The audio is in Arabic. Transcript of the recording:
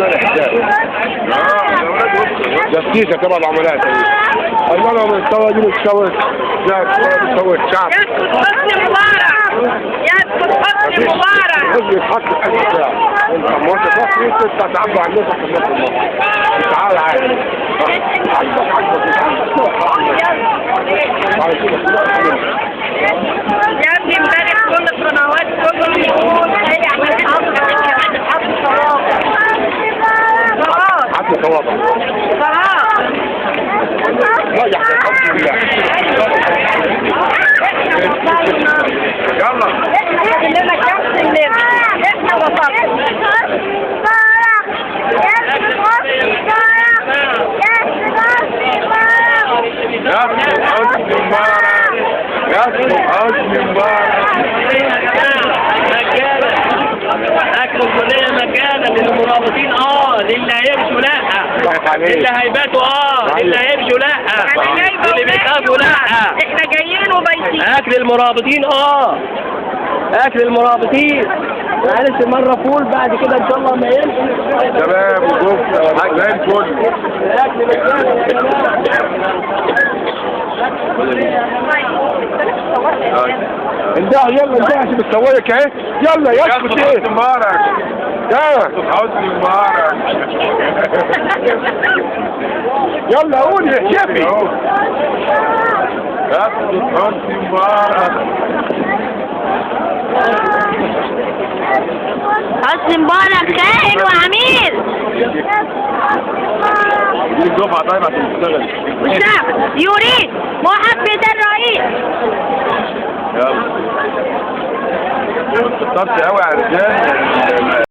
عمل حساب. جفتيسة طبعا العملات. أيوة لو مستوى دي مستوى مستوى الشعب. يسكت حسني مبارك. يسكت حسني مبارك. حسني يتحط في أي ساعة. أنت ما أنت بس أنت تعبر عن نفسك في النص المصري. تعال عادي. يا ابني امبارح كل القنوات كله بيقول هيعمل حط صوابع. حط صوابع. لا يحصل الحمد لله. يلا. كلنا كم سلم. احنا وصلنا. أكل الكلية مجانا للمرابطين للي هيمشوا لا، للي هيباتوا للي هيمشوا لا، للي بيخافوا لا. احنا جايين وبايتين. أكل المرابطين أكل المرابطين. معلش مرة فول بعد كده إن شاء الله ما يمشي. تمام وشوف زي الفل. انتهى يلا انتهى عشان بتسويك اهي. يلا يسكت ايه؟ مبارك. حسني مبارك. يلا قول يا شيخي. حسني مبارك. حسني مبارك خائن وعميل. دي الدفعة طيب عشان تشتغل. والشعب يريد محبة الرئيس. يلا. كترت قوي يا رجال.